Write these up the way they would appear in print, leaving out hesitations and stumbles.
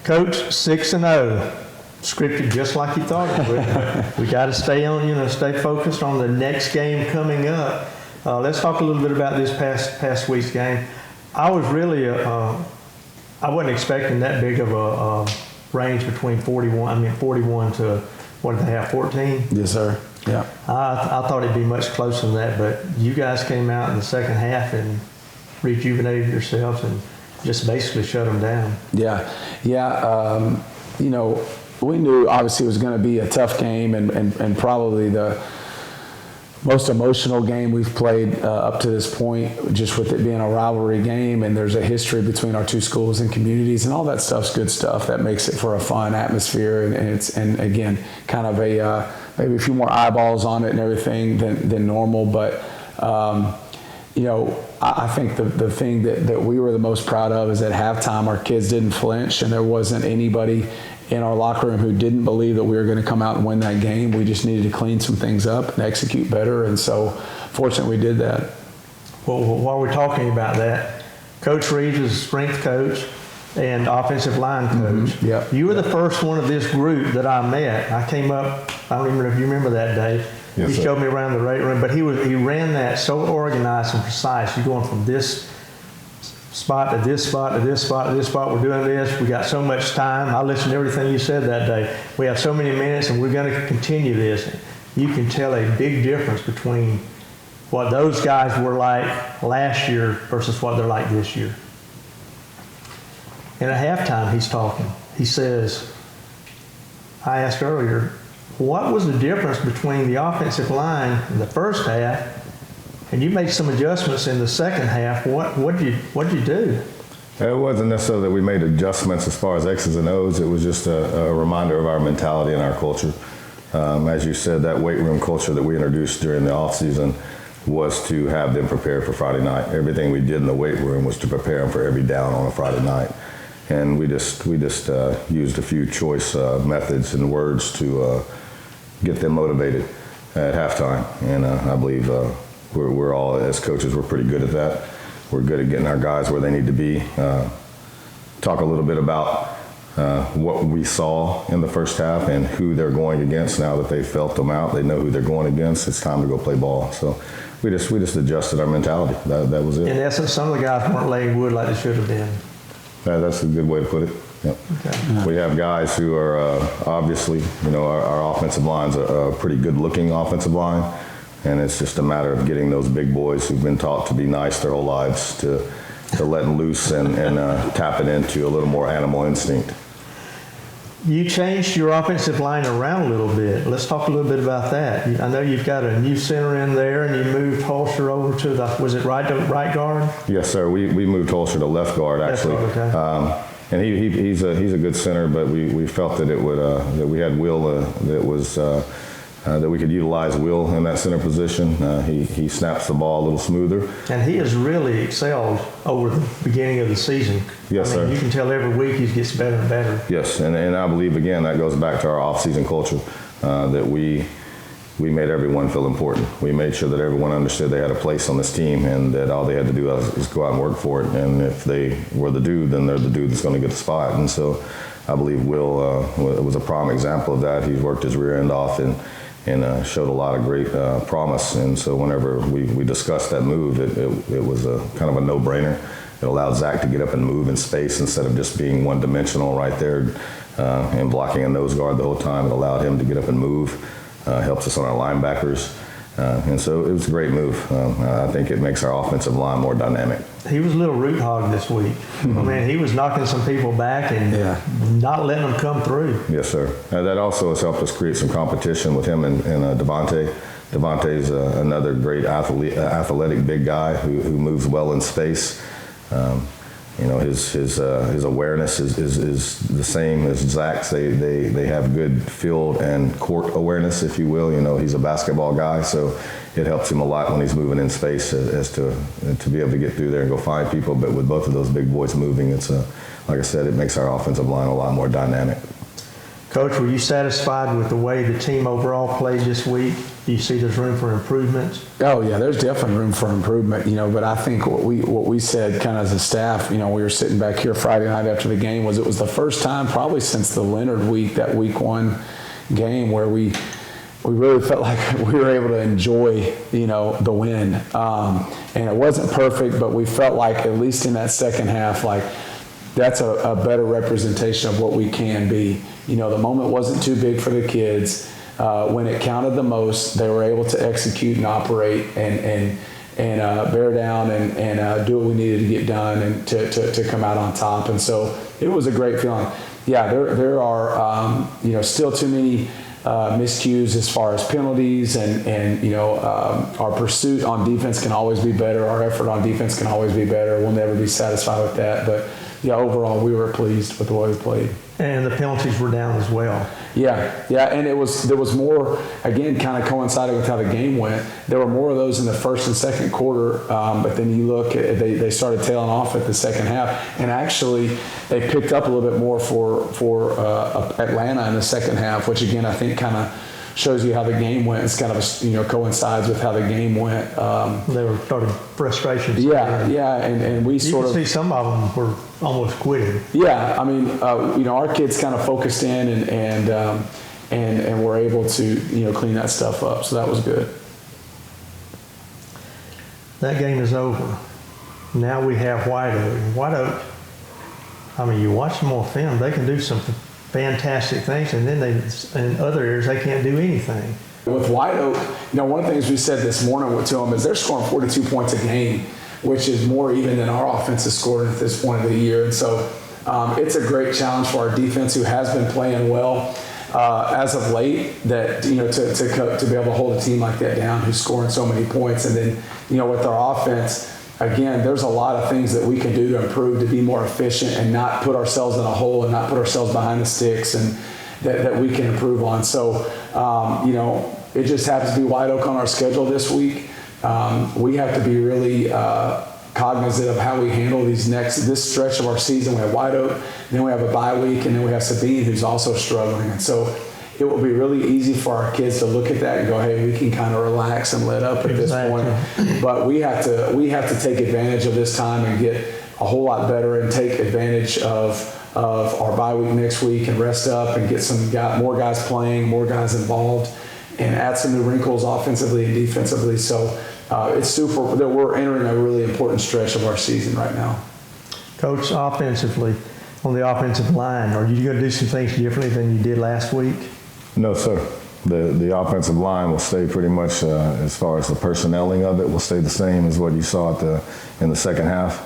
Coach, 6-0, scripted just like you thought it would. We got to stay focused on the next game coming up. Let's talk a little bit about this past week's game. I was really, I wasn't expecting that big of a range between 41 to, what did they have, 14? Yes, sir. Yeah. I thought it'd be much closer than that, but you guys came out in the second half and rejuvenated yourselves and just basically shut them down. Yeah. We knew obviously it was going to be a tough game and probably the most emotional game we've played up to this point, just with it being a rivalry game, and there's a history between our two schools and communities, and all that stuff's good stuff that makes it for a fun atmosphere, and again, kind of a maybe a few more eyeballs on it and everything than normal, but I think the thing that we were the most proud of is at halftime our kids didn't flinch, and there wasn't anybody in our locker room who didn't believe that we were going to come out and win that game. We just needed to clean some things up and execute better, and so fortunately we did that. Well, while we're talking about that, Coach Reeves is a strength coach and offensive line coach. Mm-hmm. Yep. You were the first one of this group that I met. I came up, I don't even know if you remember that day. Yes, he showed me around the weight room, but he ran that so organized and precise. You're going from this spot to this spot to this spot to this spot. We're doing this. We got so much time. I listened to everything you said that day. We have so many minutes, and we're going to continue this. You can tell a big difference between what those guys were like last year versus what they're like this year. And at halftime, he's talking. He says, I asked earlier, what was the difference between the offensive line in the first half, and you made some adjustments in the second half? What did you do? It wasn't necessarily that we made adjustments as far as X's and O's. It was just a reminder of our mentality and our culture. As you said, that weight room culture that we introduced during the off season was to have them prepared for Friday night. Everything we did in the weight room was to prepare them for every down on a Friday night. And we just used a few choice methods and words to get them motivated at halftime. And I believe we're all, as coaches, we're pretty good at that. We're good at getting our guys where they need to be. Talk a little bit about what we saw in the first half and who they're going against. Now that they've felt them out, they know who they're going against. It's time to go play ball. So we just adjusted our mentality. That was it. In essence, some of the guys weren't laying wood like they should have been. That's a good way to put it. Yep. Okay. We have guys who are obviously, our offensive line's a pretty good-looking offensive line, and it's just a matter of getting those big boys who've been taught to be nice their whole lives to letting loose and tapping into a little more animal instinct. You changed your offensive line around a little bit. Let's talk a little bit about that. I know you've got a new center in there, and you moved Holster over to was it right guard? Yes, sir. We moved Holster to left guard, actually. Left guard, okay. And he's a good center, but we felt that it would that we had Will that we could utilize Will in that center position. He snaps the ball a little smoother. And he has really excelled over the beginning of the season. Yes, sir. You can tell every week he gets better and better. Yes, and I believe, again, that goes back to our off-season culture, that we made everyone feel important. We made sure that everyone understood they had a place on this team and that all they had to do was go out and work for it. And if they were the dude, then they're the dude that's going to get the spot. And so I believe Will was a prime example of that. He's worked his rear end off and showed a lot of great promise. And so whenever we discussed that move, it was a kind of a no-brainer. It allowed Zach to get up and move in space instead of just being one-dimensional right there and blocking a nose guard the whole time. It allowed him to get up and move. Helps us on our linebackers. And so it was a great move. I think it makes our offensive line more dynamic. He was a little root hog this week. He was knocking some people back and not letting them come through. Yes, sir. That also has helped us create some competition with him and Devontae. Devontae's another great athletic big guy who moves well in space. His awareness is the same as Zach's. They have good field and court awareness, if you will. He's a basketball guy, so it helps him a lot when he's moving in space as to be able to get through there and go find people. But with both of those big boys moving, it's like I said, it makes our offensive line a lot more dynamic. Coach, were you satisfied with the way the team overall played this week? Do you see there's room for improvement? Oh yeah, there's definitely room for improvement, but I think what we said kind of as a staff, we were sitting back here Friday night after the game, was it was the first time probably since the Leonard week, that week 1 game, where we really felt like we were able to enjoy, the win. And it wasn't perfect, but we felt like at least in that second half, like that's a better representation of what we can be. The moment wasn't too big for the kids. When it counted the most, they were able to execute and operate and bear down and do what we needed to get done and to come out on top. And so it was a great feeling. Yeah, there are still too many miscues as far as penalties and our pursuit on defense can always be better. Our effort on defense can always be better. We'll never be satisfied with that. But yeah, overall we were pleased with the way we played. And the penalties were down as well. Yeah, and there was more, again, kind of coinciding with how the game went. There were more of those in the first and second quarter, but then you look at they started tailing off at the second half, and actually they picked up a little bit more for Atlanta in the second half, which again I think kind of shows you how the game went. It's kind of coincides with how the game went. They were starting frustrations. Yeah, and we sort of see some of them were almost quitting. Yeah, I mean, our kids kind of focused in and were able to clean that stuff up. So that was good. That game is over. Now we have White Oak. White Oak, I mean, you watch them on film, they can do some fantastic things, and then in other areas they can't do anything. With White Oak, one of the things we said this morning to them is they're scoring 42 points a game, which is more even than our offense has scored at this point of the year. And so it's a great challenge for our defense, who has been playing well as of late, that to be able to hold a team like that down who's scoring so many points. And then with our offense, again, there's a lot of things that we can do to improve, to be more efficient and not put ourselves in a hole and not put ourselves behind the sticks, and that we can improve on. So, it just happens to be White Oak on our schedule this week. We have to be really cognizant of how we handle this stretch of our season. We have White Oak, then we have a bye week, and then we have Sabine, who's also struggling. And so it will be really easy for our kids to look at that and go, hey, we can kind of relax and let up at this point. But we have to take advantage of this time and get a whole lot better and take advantage of our bye week next week and rest up and get more guys playing, more guys involved, and add some new wrinkles offensively and defensively. So it's super that we're entering a really important stretch of our season right now. Coach, offensively, on the offensive line, are you going to do some things differently than you did last week? No, sir. The offensive line will stay pretty much, as far as the personnelling of it, will stay the same as what you saw in the second half.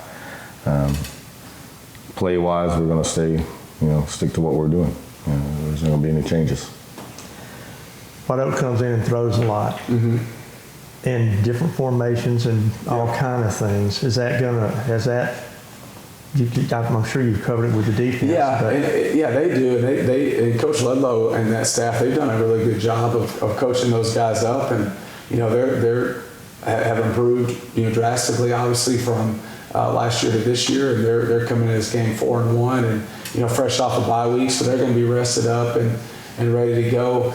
Play-wise, we're going to stay, stick to what we're doing. There's not going to be any changes. White Oak comes in and throws a lot. Mm-hmm. In different formations and all kind of things. I'm sure you've covered it with the defense. Yeah, they do. And Coach Ludlow and that staff, they've done a really good job of coaching those guys up, and they're have improved drastically, obviously, from last year to this year, and they're coming in this game 4-1, and fresh off a bye week, so they're going to be rested up and ready to go.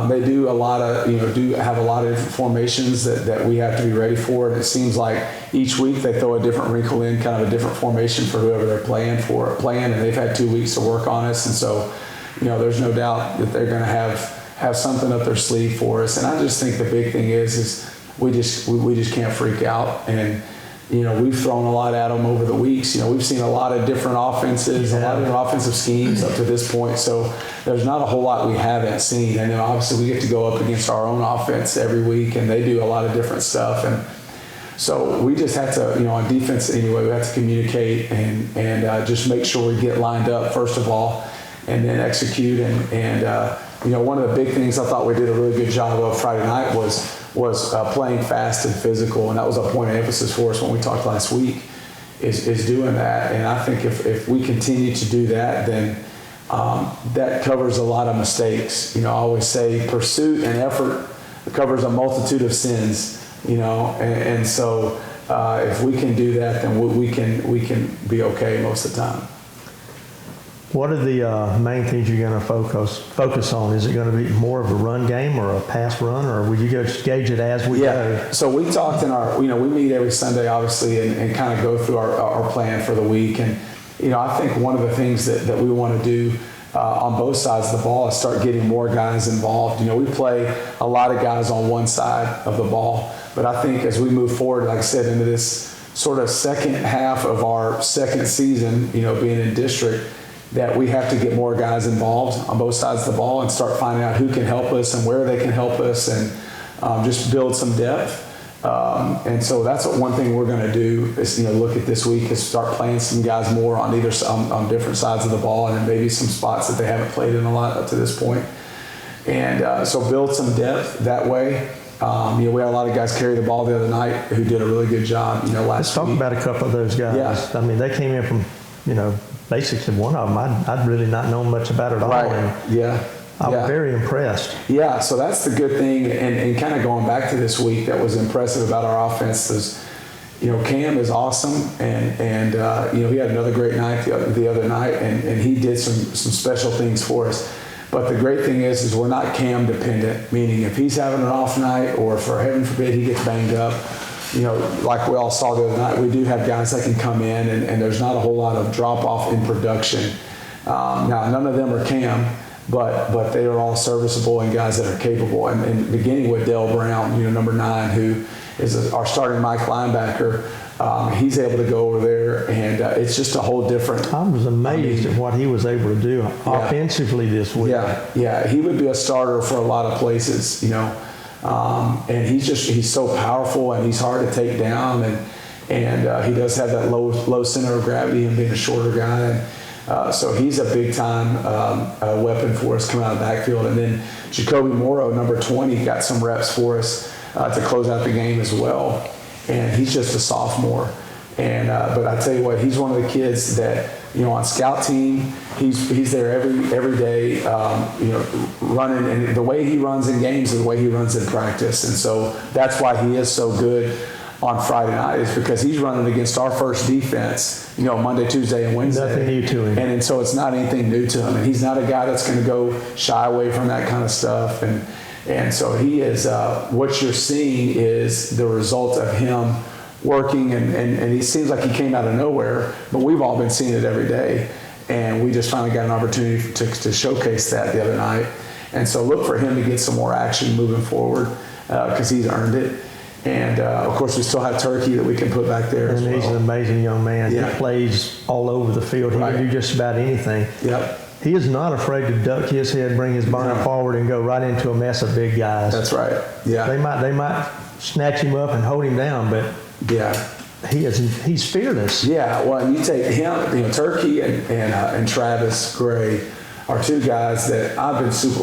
They do have a lot of different formations that we have to be ready for, and it seems like each week they throw a different wrinkle in, kind of a different formation for whoever they're playing, and they've had 2 weeks to work on us, and so there's no doubt that they're going to have something up their sleeve for us. And I just think the big thing is we just can't freak out. And we've thrown a lot at them over the weeks. We've seen a lot of different offenses, a lot of different offensive schemes up to this point. So there's not a whole lot we haven't seen. And then obviously we get to go up against our own offense every week, and they do a lot of different stuff. And so we just have to, on defense anyway, we have to communicate and just make sure we get lined up first of all, and then execute. And one of the big things I thought we did a really good job of Friday night was playing fast and physical, and that was a point of emphasis for us when we talked last week, is doing that. And I think if we continue to do that, then that covers a lot of mistakes. I always say pursuit and effort covers a multitude of sins. And so if we can do that, then we can be okay most of the time. What are the main things you're going to focus on? Is it going to be more of a run game or a pass run, or will you just gauge it as we go? So we talked in our, we meet every Sunday, obviously, and kind of go through our plan for the week. And, I think one of the things that we want to do on both sides of the ball is start getting more guys involved. We play a lot of guys on one side of the ball, but I think as we move forward, like I said, into this sort of second half of our second season, being in district, that we have to get more guys involved on both sides of the ball and start finding out who can help us and where they can help us, and just build some depth. And so that's one thing we're going to do is, look at this week is start playing some guys more on on different sides of the ball, and then maybe some spots that they haven't played in a lot up to this point. And so build some depth that way. We had a lot of guys carry the ball the other night who did a really good job, last Let's talk week. about a couple of those guys. Yeah. I mean, they came in from, basically one of them I'd really not known much about at all. Right. And Yeah. I was very impressed. Yeah, so that's the good thing, and kind of going back to this week, that was impressive about our offense is, Cam is awesome, and he had another great night the other night, and he did some special things for us. But the great thing is we're not Cam dependent, meaning if he's having an off night, or for heaven forbid he gets banged up, like we all saw the other night, we do have guys that can come in, and there's not a whole lot of drop off in production. Now, none of them are Cam. But they are all serviceable and guys that are capable. And beginning with Dale Brown, number 9, who is our starting Mike linebacker, he's able to go over there, and it's just a whole different. I was amazed at what he was able to do offensively this week. Yeah, he would be a starter for a lot of places, and he's so powerful, and he's hard to take down, and he does have that low center of gravity, and being a shorter guy. So he's a big-time weapon for us coming out of the backfield. And then Jacoby Morrow, number 20, got some reps for us to close out the game as well. And he's just a sophomore. And but I tell you what, he's one of the kids that, on scout team, he's there every day, running. And the way he runs in games is the way he runs in practice. And so that's why he is so good on Friday night, is because he's running against our first defense, Monday, Tuesday, and Wednesday. Nothing new to him. And so it's not anything new to him. And he's not a guy that's going to go shy away from that kind of stuff. And so he is, what you're seeing is the result of him working, and he seems like he came out of nowhere, but we've all been seeing it every day. And we just finally got an opportunity to showcase that the other night. And so look for him to get some more action moving forward, because he's earned it. And, of course, we still have Turkey that we can put back there as well. And he's an amazing young man. Yeah. He plays all over the field. He can do just about anything. Yep. He is not afraid to duck his head, bring his body forward, and go right into a mess of big guys. That's right. Yeah. They might snatch him up and hold him down, but he's fearless. Yeah. Well, you take him, Turkey and Travis Gray are two guys that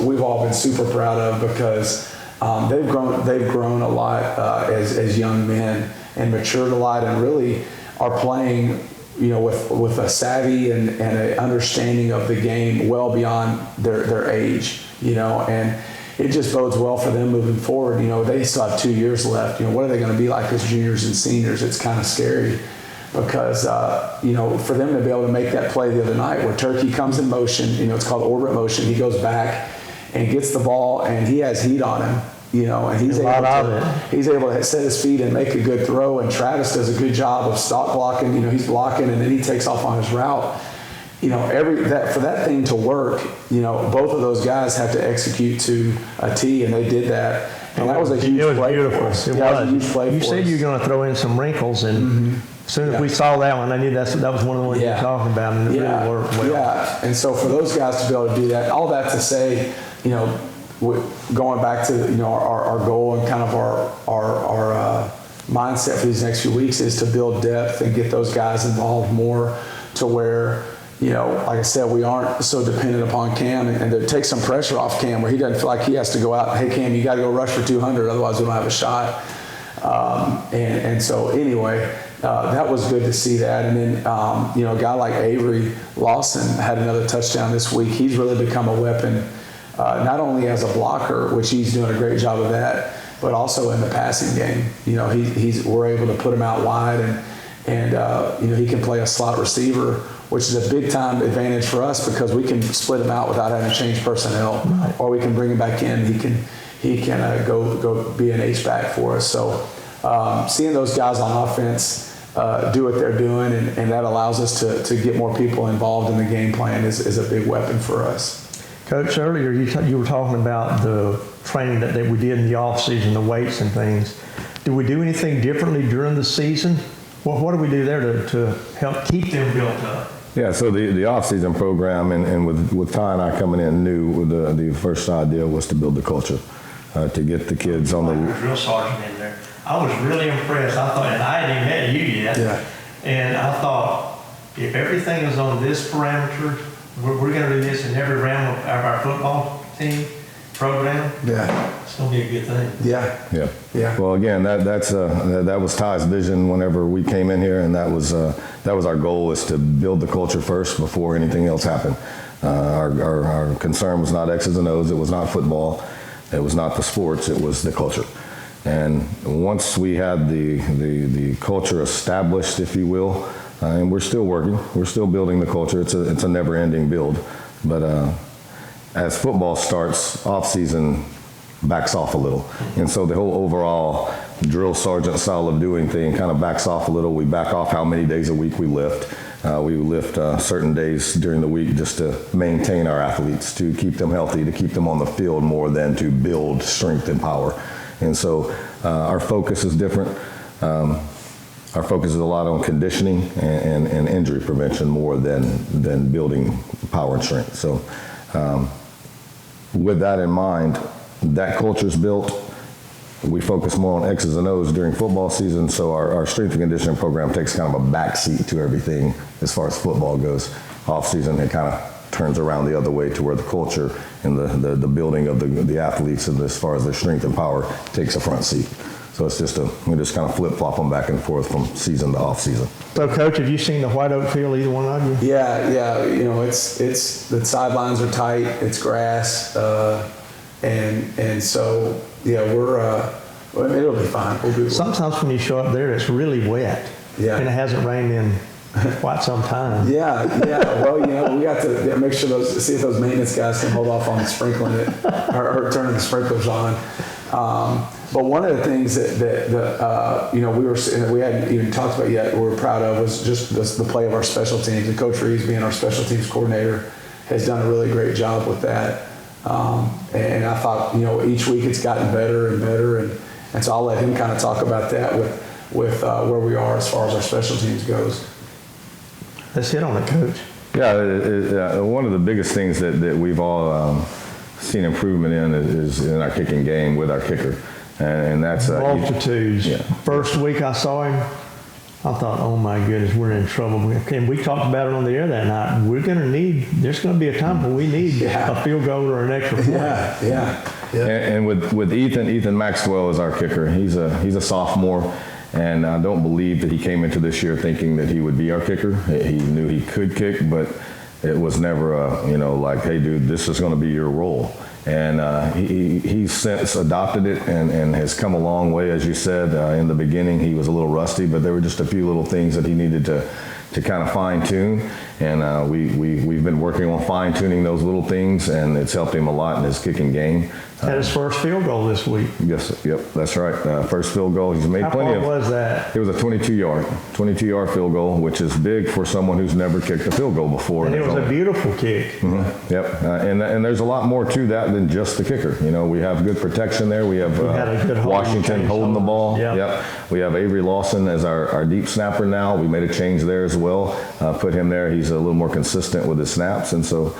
we've all been super proud of, because they've grown a lot as young men, and matured a lot, and really are playing, with a savvy and an understanding of the game well beyond their age, and it just bodes well for them moving forward. They still have 2 years left. What are they going to be like as juniors and seniors? It's kind of scary, because for them to be able to make that play the other night where Turkey comes in motion, it's called orbit motion. He goes back and gets the ball, and he has heat on him, and he's able to set his feet and make a good throw. And Travis does a good job of stop blocking. He's blocking, and then he takes off on his route. For that thing to work, both of those guys have to execute to a T, and they did that. And that was a huge play for us. It was a huge play. You said you were going to throw in some wrinkles, and as soon as we saw that one, I knew that was one of the ones you were talking about, and it really worked well. Yeah, and so for those guys to be able to do that, all that to say, going back to our goal and kind of our mindset for these next few weeks is to build depth and get those guys involved more, to where like I said, we aren't so dependent upon Cam, and to take some pressure off Cam, where he doesn't feel like he has to go out. Hey Cam, you got to go rush for 200, otherwise we don't have a shot. And so anyway, that was good to see that. And then a guy like Avery Lawson had another touchdown this week. He's really become a weapon. Not only as a blocker, which he's doing a great job of that, but also in the passing game. We're able to put him out wide, and he can play a slot receiver which is a big time advantage for us because we can split him out without having to change personnel, or we can bring him back in. He can go be an H-back for us. So seeing those guys on offense do what they're doing, and that allows us to get more people involved in the game plan is a big weapon for us. Coach, earlier you were talking about the training that we did in the off season, the weights and things. Do we do anything differently during the season? What do we do there to help keep them built up? Yeah, so the off-season program, and with Ty and I coming in new, the first idea was to build the culture, to get the kids on the drill sergeant in there. I was really impressed. I thought, and I hadn't even met you yet. Yeah. And I thought, if everything is on this parameter, we're going to do this in every round of our football team program. Yeah. It's going to be a good thing. Yeah. Well, again, that was Ty's vision whenever we came in here, and that was our goal, is to build the culture first before anything else happened. Our concern was not X's and O's. It was not football. It was not the sports. It was the culture. And once we had the culture established, if you will, and we're still working, we're still building the culture. It's a never-ending build. But as football starts, off-season backs off a little. And so the whole overall drill sergeant style of doing thing kind of backs off a little. We back off how many days a week we lift. We lift certain days during the week just to maintain our athletes, to keep them healthy, to keep them on the field more than to build strength and power. And so our focus is different. Our focus is a lot on conditioning and injury prevention more than building power and strength. So with that in mind, that culture is built. We focus more on X's and O's during football season, so our strength and conditioning program takes kind of a backseat to everything as far as football goes. Off season, it kind of turns around the other way to where the culture and the building of the athletes, and as far as their strength and power, takes a front seat. So it's we just kind of flip-flop them back and forth from season to off season. So, Coach, have you seen the White Oak Field, either one of you? Yeah. You know, it's the sidelines are tight. It's grass, and so it'll be fine. We'll be. Sometimes when you show up there, it's really wet. Yeah. And it hasn't rained in quite some time. Yeah. Well, we got to make sure see if those maintenance guys can hold off on sprinkling it or turning the sprinklers on. But one of the things that we hadn't even talked about yet, we were proud of, was just the play of our special teams. And Coach Reeves, being our special teams coordinator, has done a really great job with that. And I thought, each week it's gotten better and better, and so I'll let him kind of talk about that with where we are as far as our special teams goes. Let's hit on it, Coach. Yeah, one of the biggest things that we've all seen improvement in is in our kicking game with our kicker. And that's multitudes. Yeah. First week I saw him, I thought, oh my goodness, we're in trouble. And we talked about it on the air that night. There's going to be a time when we need a field goal or an extra point. Yeah. And with Ethan Maxwell as our kicker, he's a sophomore, and I don't believe that he came into this year thinking that he would be our kicker. He knew he could kick, but it was never like, hey dude, this is going to be your role. And he's since adopted it and has come a long way. As you said, in the beginning he was a little rusty, but there were just a few little things that he needed to kind of fine tune. And we've been working on fine tuning those little things, and it's helped him a lot in his kicking game. Had his first field goal this week. Yes, yep, that's right. First field goal. He's made plenty of. How far was that? It was a 22-yard field goal, which is big for someone who's never kicked a field goal before. And it was a beautiful kick. Mm-hmm. Yep, and there's a lot more to that than just the kicker. We have good protection there. We have Washington holding the ball. Yep. We have Avery Lawson as our deep snapper now. We made a change there as well. Put him there. He's a little more consistent with his snaps, and so.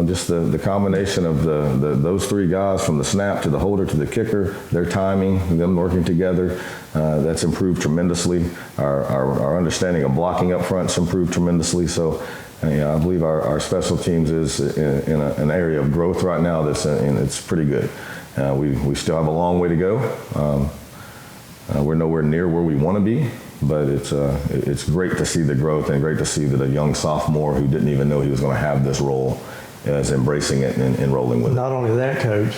Just the combination of those three guys, from the snap to the holder to the kicker, their timing, them working together, that's improved tremendously. Our understanding of blocking up front's improved tremendously. So, I believe our special teams is in an area of growth right now and it's pretty good. We still have a long way to go. We're nowhere near where we want to be. But it's great to see the growth, and great to see that a young sophomore who didn't even know he was going to have this role is embracing it and rolling with it. Not only that, Coach,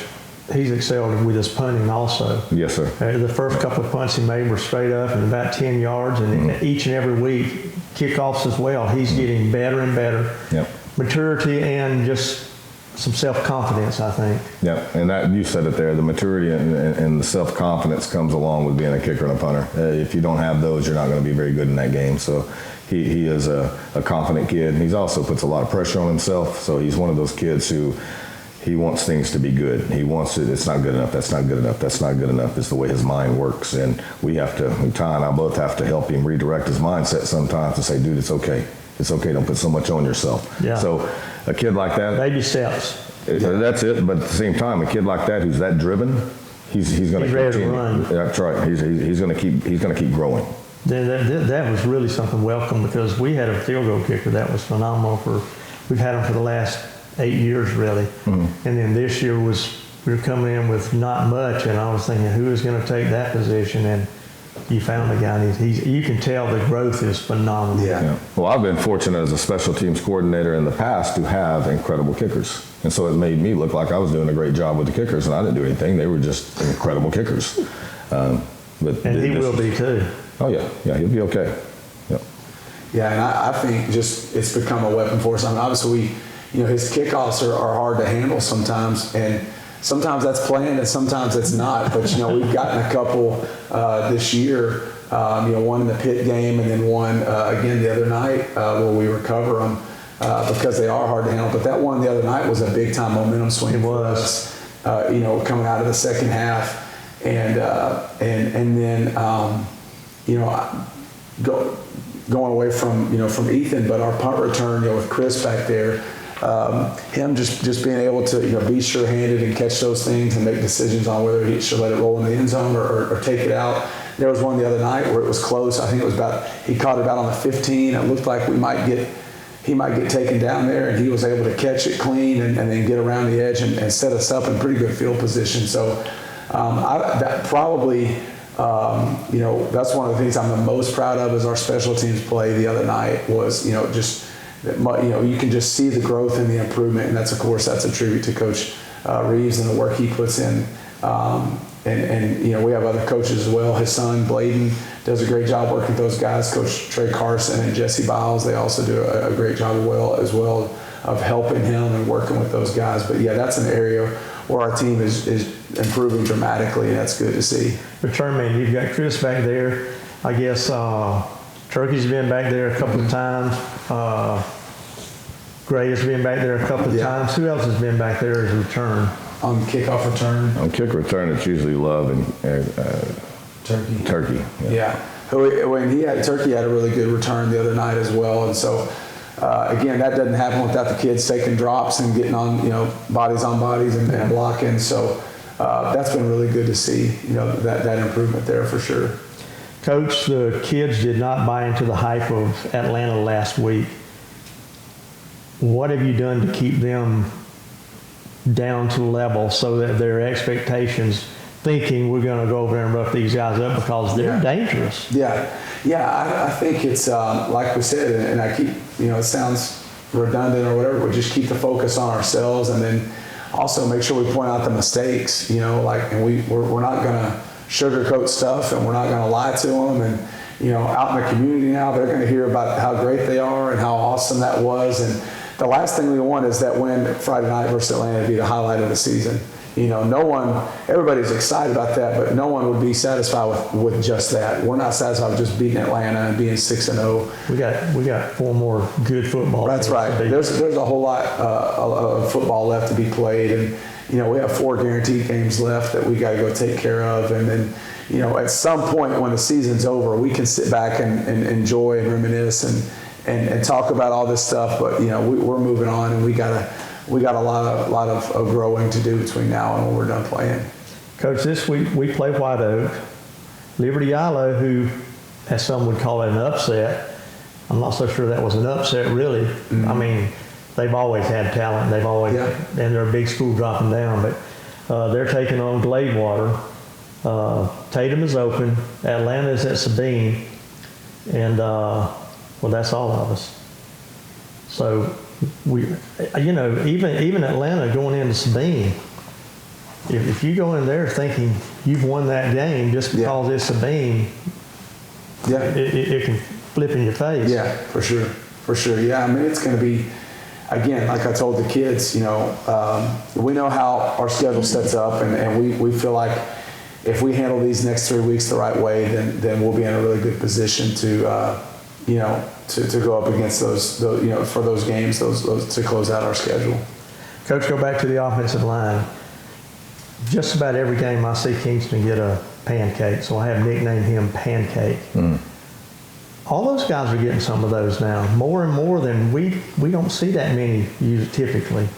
he's excelled with his punting also. Yes, sir. The first couple of punts he made were straight up and about 10 yards, and each and every week kickoffs as well. He's getting better and better. Yep. Maturity and just some self-confidence, I think. Yeah, and that you said it there. The maturity and the self-confidence comes along with being a kicker and a punter. If you don't have those, you're not going to be very good in that game. So he is a confident kid. He also puts a lot of pressure on himself. So he's one of those kids who he wants things to be good. He wants it. It's not good enough. That's not good enough. That's not good enough. It's the way his mind works. And we have to, Ty and I both have to help him redirect his mindset sometimes to say, dude, it's okay. It's okay. Don't put so much on yourself. Yeah. So a kid like that. Baby steps. That's it. But at the same time, a kid like that who's that driven, he's going to He's ready to continue. run. That's right. He's going to keep growing. That was really something welcome because we had a field goal kicker that was phenomenal. We've had him for the last 8 years really, and then this year we were coming in with not much, and I was thinking who is going to take that position, and you found a guy. And you can tell the growth is phenomenal. Yeah. Well, I've been fortunate as a special teams coordinator in the past to have incredible kickers, and so it made me look like I was doing a great job with the kickers, and I didn't do anything. They were just incredible kickers. But And he will be too. Oh yeah, he'll be okay. Yep. Yeah, and I think just it's become a weapon for us. I mean, obviously, his kickoffs are hard to handle sometimes, and sometimes that's planned and sometimes it's not. But we've gotten a couple this year. One in the pit game and then one again the other night where we recover them because they are hard to handle. But that one the other night was a big time momentum swing for us. Coming out of the second half, and then going away from Ethan, but our punt return, with Chris back there, him just being able to be sure-handed and catch those things and make decisions on whether he should let it roll in the end zone or take it out. There was one the other night where it was close. I think it was he caught it about on the 15. It looked like he might get taken down there, and he was able to catch it clean and then get around the edge and set us up in pretty good field position. So that probably. That's one of the things I'm the most proud of is our special teams play the other night was, you can just see the growth and the improvement. And that's a tribute to Coach Reeves and the work he puts in. We have other coaches as well. His son, Bladen, does a great job working with those guys. Coach Trey Carson and Jesse Biles, they also do a great job as well of helping him and working with those guys. But yeah, that's an area where our team is improving dramatically, and that's good to see. Return man, you've got Chris back there. I guess Turkey's been back there a couple of times. Gray has been back there a couple of times. Who else has been back there as a return? On kickoff return? On kick return, it's usually Love and Turkey. Yeah. Turkey had a really good return the other night as well, and so again, that doesn't happen without the kids taking drops and getting on bodies on bodies and blocking. So that's been really good to see that improvement there for sure. Coach, the kids did not buy into the hype of Atlanta last week. What have you done to keep them down to level so that their expectations, thinking we're going to go over there and rough these guys up because they're dangerous? I think it's like we said, and I keep, it sounds redundant or whatever, but just keep the focus on ourselves, and then also make sure we point out the mistakes, and we're not going to sugarcoat stuff, and we're not going to lie to them, and out in the community now, they're going to hear about how great they are and how awesome that was. And the last thing we want is that win Friday night versus Atlanta to be the highlight of the season. Everybody's excited about that, but no one would be satisfied with just that. We're not satisfied with just beating Atlanta and being 6-0. We got 4 more good football. That's right. There's a whole lot of football left to be played, and we have 4 guaranteed games left that we got to go take care of, and then at some point when the season's over, we can sit back and enjoy and reminisce and talk about all this stuff. But we're moving on, and we got a lot of growing to do between now and when we're done playing. Coach, this week we play White Oak. Liberty Ilo, who, as some would call it, an upset. I'm not so sure that was an upset, really. Mm-hmm. I mean, they've always had talent. They've always, and they're a big school dropping down. But they're taking on Gladewater. Tatum is open. Atlanta is at Sabine, and that's all of us. So. Even Atlanta going into Sabine, if you go in there thinking you've won that game just because it's Sabine, it can flip in your face. Yeah, for sure. For sure. Yeah, I mean, it's going to be, again, like I told the kids, we know how our schedule sets up, and we feel like if we handle these next 3 weeks the right way, then we'll be in a really good position to go up against those for those games, those to close out our schedule. Coach, go back to the offensive line. Just about every game I see Kingston get a pancake, so I have nicknamed him Pancake. All those guys are getting some of those now, more and more than we don't see that many typically.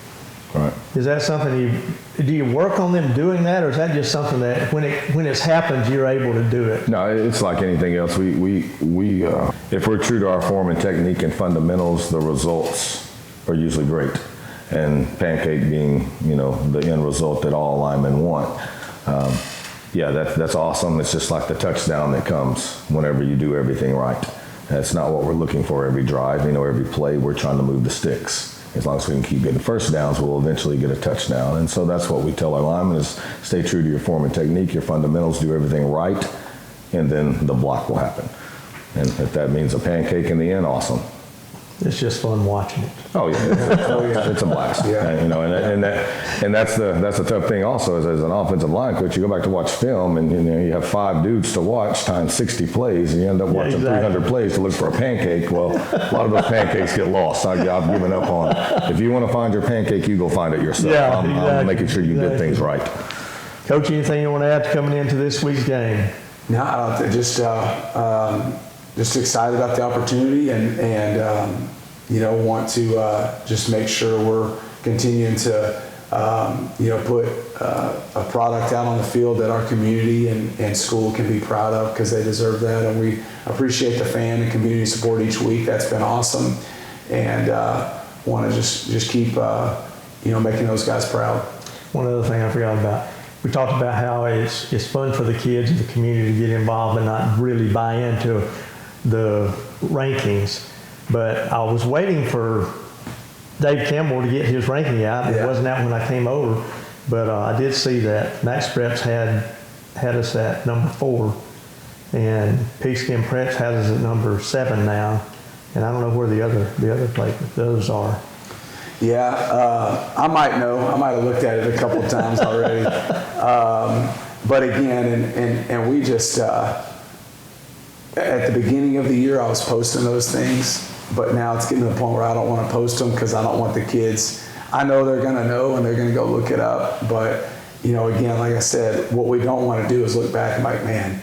Right. Is that something do you work on them doing that, or is that just something that when it's happened you're able to do it? No, it's like anything else. We if we're true to our form and technique and fundamentals, the results are usually great. And pancake being, the end result that all linemen want. That's awesome. It's just like the touchdown that comes whenever you do everything right. That's not what we're looking for every drive. Every play we're trying to move the sticks. As long as we can keep getting first downs, we'll eventually get a touchdown. And so that's what we tell our linemen is stay true to your form and technique, your fundamentals, do everything right, and then the block will happen. And if that means a pancake in the end, awesome. It's just fun watching it. Oh yeah, it's a blast. Yeah. And that's the tough thing also is as an offensive line coach, you go back to watch film and you have 5 dudes to watch times 60 plays, and you end up watching 300 plays to look for a pancake. Well, a lot of those pancakes get lost. I've given up on it. If you want to find your pancake, you go find it yourself. Yeah, I'm making sure you did things right. Coach, anything you want to add to coming into this week's game? No, I don't, just excited about the opportunity and want to just make sure we're continuing to put a product out on the field that our community and school can be proud of, because they deserve that, and we appreciate the fan and community support each week. That's been awesome, and want to just keep making those guys proud. One other thing I forgot about. We talked about how it's fun for the kids and the community to get involved and not really buy into the rankings, but I was waiting for Dave Campbell to get his ranking out. It wasn't out when I came over, but I did see that Max Preps had us at number 4, and Pigskin Preps has us at number 7 now, and I don't know where the other those are. Yeah, I might know. I might have looked at it a couple of times already, but again, and we just. At the beginning of the year, I was posting those things, but now it's getting to the point where I don't want to post them because I don't want the kids. I know they're going to know and they're going to go look it up, but again, like I said, what we don't want to do is look back and like, man,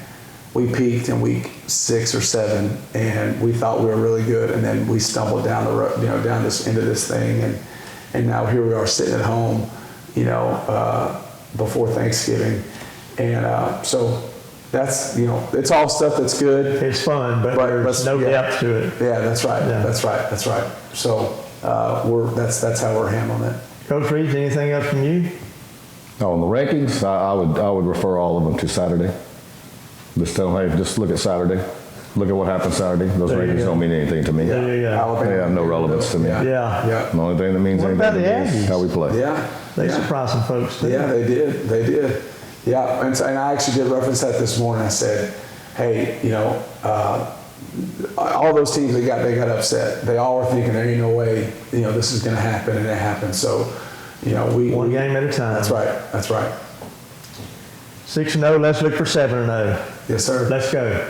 we peaked in week 6 or 7, and we thought we were really good, and then we stumbled down the road, down this into this thing, and now here we are sitting at home, before Thanksgiving, and so. That's it's all stuff that's good. It's fun, but there's no depth to it. Yeah, that's right. Yeah. That's right. So that's how we're handling it. Coach Reeves, anything else from you? On the rankings, I would refer all of them to Saturday. Just tell them, hey, just look at Saturday. Look at what happened Saturday. Those rankings don't mean anything to me. Yeah. They have no relevance to me. Yeah. The only thing that means anything to me is how we play. Yeah. They surprised some folks too. Yeah, they did. Yeah, and I actually did reference that this morning. I said, hey, all those teams they got upset. They all were thinking there ain't no way, this is going to happen, and it happened. So, one game at a time. That's right. 6-0. Let's look for 7-0. Yes, sir. Let's go.